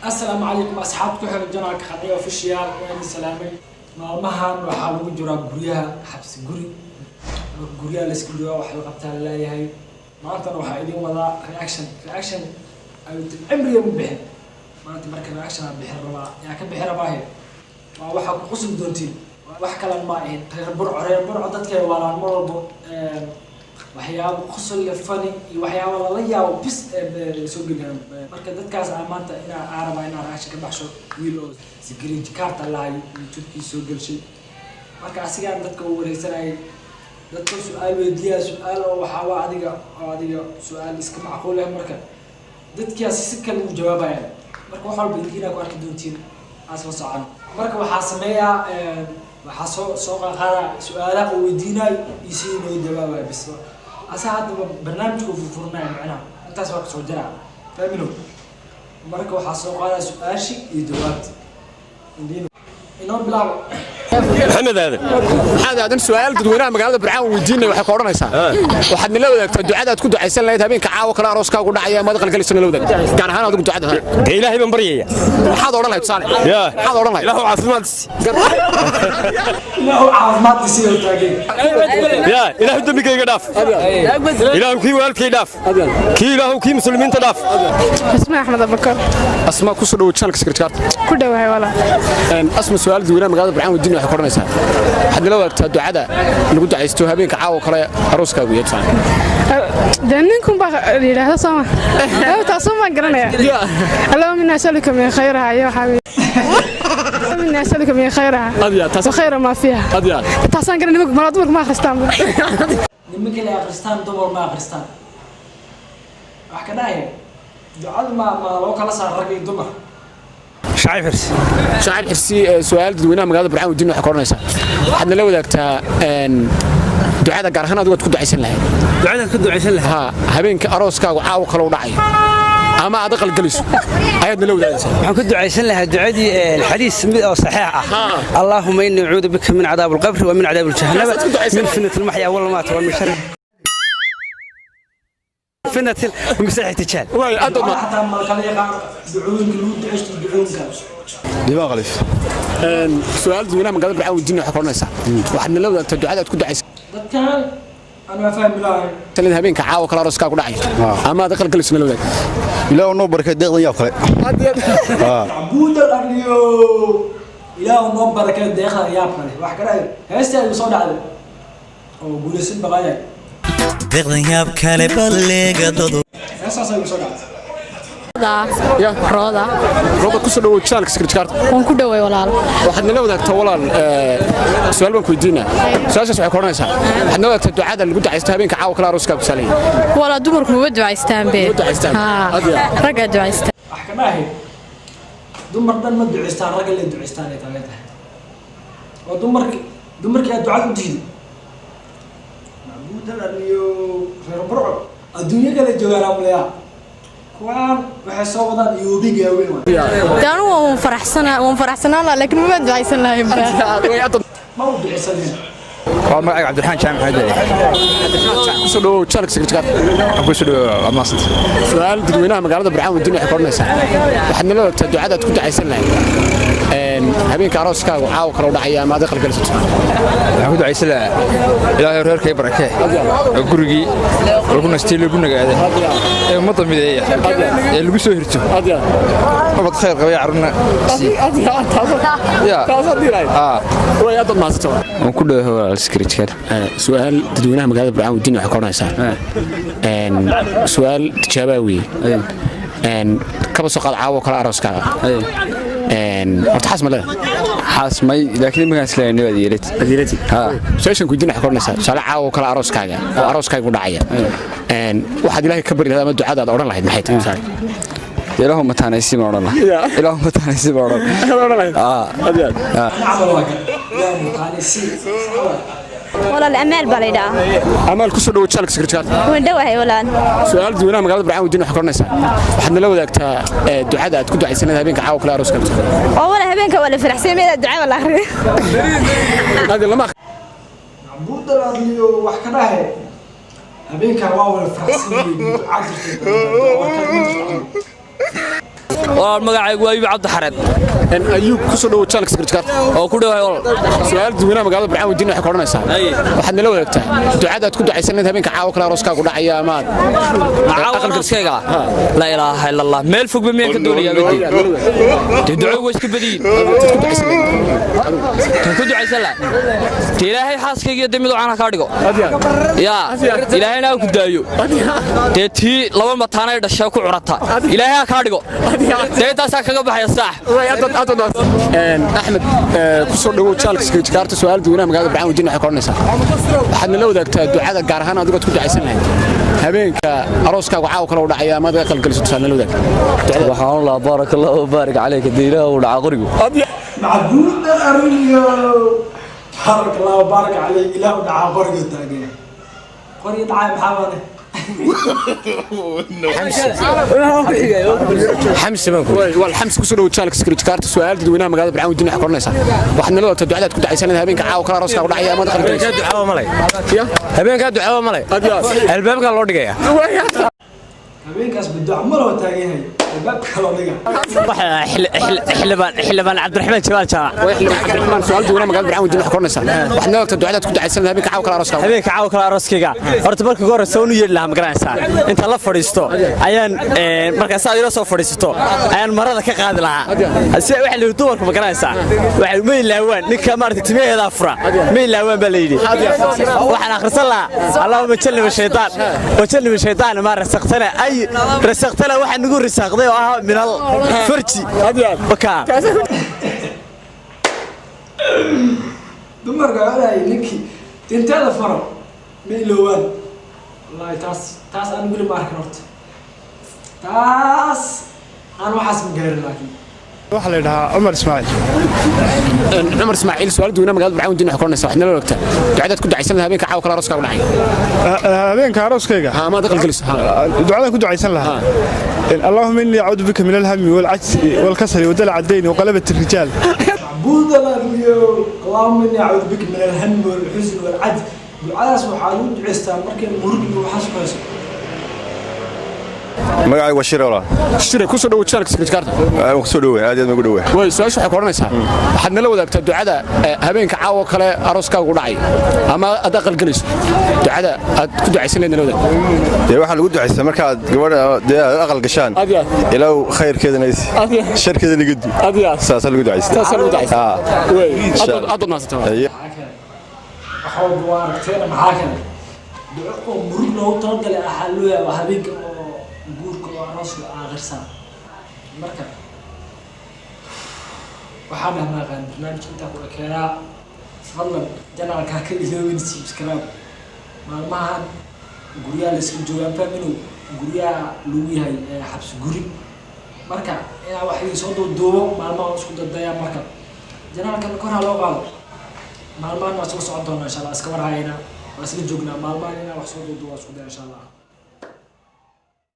السلام عليكم أصحابكم حلو جناك خلينا في الشيال وين سلامي مهان وحاولوا جرا قريها حبس قريها لسكوليا وحلقتها لا هي ما أنت روح إلي ولا رياكشن عمري يوم بحر ما أنت مركب رياكشن بحر ربا يعني كم بحر رباهي ما واحد قسم دونتين واحد كلام ما إيه رير برع ضدك ولا المرض waxyaabo qosol iyo fani iyo waxyaabo la yaabo bis soo geliyaan marka dadkaas amaanta ina araba ina raashin ka baxsho wiil oo security card lahay YouTube soo galshay marka asiga dadka uu wareegsanay dadka su'aal weydiiya su'aal oo waxa adiga su'aal iska macquul ah marka dadkaas si kale u jawaabayaan marka waxa walba idina ku arki doontiin asoo socon marka waxa sameeyaa waxa soo qaada su'aalaha oo weydiinay isii noo jawaabay bis أساعد برنامجكم في الفرنان معنا أنت سواك سوجرا فاهمينه مركو حاسوق على سؤال شيء يدوات إنهم بلاو محمد هذا سؤال dadweynaha magaalada Barcaan weydiinay waxa ka oranaysaa waxaad nila wadaagtaa ducada aad ku ducaysan lahayd habeenka caawa kala arooska ugu dhacaya ma daqal galisan la wadaag gaar ahaan aad ku ducada ilaahay baan baryaya waxaad oran lahayd saali waxaad oran lahayd ilaahu caafimaad siiyo taagay ilaahu dambigayga dhaaf ilaahu kii walaalkay dhaaf kii ilaahu kii muslimiinta dhaaf اسمع أحمد أبكر asma ku soo dhaw channel secretary كل واحد ولا asma su'aal dadweynaha magaalada Barcaan weydiinay waxa ka oranaysaa waxaad nila wadaagtaa ducada lagu ducaysto habeenka caawa kale arooskaagu yeeshaan دنينكم بقى هذا سما أو تصمم قرنيا اللهم إنا نسألك من خيرها يا حبيبي إنا نسألك من خيرها وخير ما فيها تصمم قرنيا مراتبك ما خرستان نمك اللي أخرستان دور ما أخرستان أحكي دعاء ما لو كلا صار رجل دمر شاعر حرسي سؤال dadweynaha magaalada Barcaan weydiinay waxa ka oranaysaa waxaad nila wadaagtaa ducada gaar ahaan aad ku ducaysan lahayd habeenka arooskaagu caawa kala u dhacay ama aad aqal galiso ayaad nila wadaagaysaa waxaan ku ducaysan lahaa ducadii الحديث oo saxiix ah اللهم إني أعوذ بك من عذاب القبر ومن عذاب جهنم من فتنة المحيا والممات ومن شر فتنة ومسيح التجال واي أدنى حتى ما كان يقع دعوين كلود عشت دعوين كاش دماغ غليف سؤال dadweynaha magaalada Barcaan weydiinay waxa ka oranaysaa waxaad nila wadaagtaa ducada aad ku ducaysan dadkan أنا فاهم بالله تلين habeenka caawa kala arooskaagu dhacay ama aad aqal galiso nila wadaag ilaahu noo barakay deeqdan yaab kale عبود الأرنيو إلهو نو بركة داخل يا بني واحد كده هسه اللي صار عليه أو بوليسين بقايا deeqdan yaab kale balleega dodo هسه اللي صار عليه يا روضة ku soo dhaw channel secretary وان كل واحد ولا waxaad nila wadaagtaa walaal su'aal baan ku weydiinaa su'aashaas waxay ka oranaysaa waxaad nila wadaagtaa ducada lagu ducaysto habeenka caawa kala arooskaagu salay ولا دمركم ودوا عيستان بيه رجع دوا عيستان أحكي هي دمر دم ما دعيستان رجل اللي دعيستان يتابعها ودمرك يا دعاء جديد عبود الأرنيو ربع الدنيا قال الجوار أمليا كوان وحسابنا يوبي جاوين كانوا ومفرحسنا لكن ما ودوا عيستان لا يبقى ما هو دعيستان وما عبد الرحمن شامع هذا ku soo dhaw channel secretary su'aal dadweynaha magaalada Barcaan weydiinay waxa ka oranaysaa waxaad nila wadaagtaa ducada aad ku ducaysan lahayd habeenka arooskaagu caawa kala u dhacaya ama aad aqal galiso waxaan ku ducaysan lahaa ilaahay reerkay barakee gurigii lagu nastay lagu nagaaday ee ummadda mideeya ee lagu soo hirto nabad khayr qaba caruna way aad maasto aan ku dhawahay secretary su'aal dadweynaha magaalada Barcaan weydiinay waxa ka oranaysaa su'aal tijaabaawi kaba soo qaad caawa kala arooskaaga horta xasma leh xasmay laakiin ma gaasleeyay adeerati su'aashan ku weydiinay waxa ka oranaysaa su'aal caawa kala arooskaaga oo arooskaagu dhacaya waxaad ilaahay ka bari lahayd ama ducada aad oran lahayd maxay tahay ilaahu mataanaysi ma oran lahaa ilaahu mataanaysi ma oran ولا الأمال بليدا أمال كسر دو channel secretary وندوه ولا سؤال dadweynaha magaalada Barcaan weydiinay waxa ka oranaysaa waxaad nila wadaagtaa ducada aad ku ducaysan habeenka caawa kala arooskaaga ولا هبينك ولا فرحسين من الدعاء ولا آخر هذا لما عبود الأرنيو واحد كده هبينك واو الفرحسين عجبت waa magacaygu Ayuub Cabdi Xareed ayuub ku soo dhawo channel secretary oo ku dhawaay wal su'aal dadweynaha magaalada Barcaan wadiin waxay koranaysaa waxaad nala wadaagtaa ducada aad ku ducaysanad habeenka caawa kala arooskaagu dhacaya ama aqalkiiska la ilaaha illa allah meel fog bameen ka doonaya badii duco way iska badiyeen ku ducaysan la ilaahay xaaskayga damido aan ka dhigo ya ilaahayna ku daayo tii laba mataanay dhashay ku curata ilaahay ka dhigo deetaas kaga baxay saax axmed ku soo dhawo channel secretary su'aal dadweynaha magaalada Barcaan wadiin waxay koranaysaa waxaad nala wadaagtaa ducada gaar ahaan adiga ku ducaysan lahayd habeenka arooskaagu caawa kala dhacaya ama aad qalgaliso nala wadaagtaa waxaan la barakallahu baarik alayka diilaha u dhaca qorigu معقول أريو بارك الله وبارك عليه إله ودعاء قرية تاجي قرية دعاء محاولة حمس والحمس كسر وتشالك سكرت كارت سؤال دوينا مقالة برعاون الدنيا حكرناها وحنا لو تدعي كنت عايزين هبين كعاو كلا راسك ولا عيا ما دخل دعاء ملي هبين دعاء ملي الباب كان لو دغيا هبين كاس بالدعاء ملو تاجي هي الباب كلا دغيا حلبان عبد الرحمن جمال جامع عبد الرحمن سؤال دوينا مقالة برعاون الدنيا حكرناها وحنا لو تدعي كنت عايزين هبين كعاو كلا راسك هبين كعاو كلا راسك horta marka goor soo nu yeelaa ma garanaysaa inta la fadhiisto ayaan marka saadiro soo fadhiisto ayaan marada ka qaadi lahaa si waxa la dumarku ma garanaysaa waxa ma ilaawaan ninka maartay timeeyada afra ma ilaawaan baa leeydi waxaan akhrisan lahaa allahumma jalli shaytaan wa jalli shaytaan ma rasaqtana ay rasaqtana waxa nagu risaqday oo ah min al farji baka dumarka ay ninki tintada faro ميلوان والله تاس أنا أقول ما أكرت تاس أنا وحاسب غير لكن waxa la yiraahdaa Umar Ismaaciil su'aal duuna magaalada Barcaan wadiin xakornaysa waxna la wagtaa ducada ku ducaysan habeenka caawa kala arooskaagu dhacay habeenka arooskayga ma daqal galis ducada ku ducaysan lahaa اللهم إني أعوذ بك من الهم والعجز والكسل ودلع الدين وقلبة الرجال عبود الله اللهم إني أعوذ بك من الهم والحزن والعجز ducadaas waxaa lagu duceystaa markay murug iyo waxaas ku hayso magacaygu waa Shire walaa Shire ku soo dhawo channel secretary ku soo dhawo aad ugu dhawo way su'aashu waxay koranaysaa waxaad nala wadaagtaa ducada habeenka caawa kale arooskaagu dhacay ama aad aqal galayso ducada aad ku ducaysan leedahay nala wadaag waxa lagu duceystaa marka aad gabadha aqal gashaan ilaaw khayrkeedana is sharkeedana lagu duceeyo saas lagu duceystaa way aad naasata waxaad waaragteen maxaa kale duco murug loogu talagalay ahaa loo yaabaa habeenka oo guurka oo arooska aakhirsan marka waxaan naqaan barnaamijka intaa ku keenaa fadlan janaalka ka iloobin subscribe maalmahan guryaha la iska joogaan family guryaha lagu yahay xabsi guri marka inaa wax soo duubo maalmaha isku dadaya marka janaalka kor ha loo qaado maalmahan waa soo socon doonaa insha Allah iska warhayna waa isla joognaa maalmahan inaan wax soo duubo waa isku day insha Allah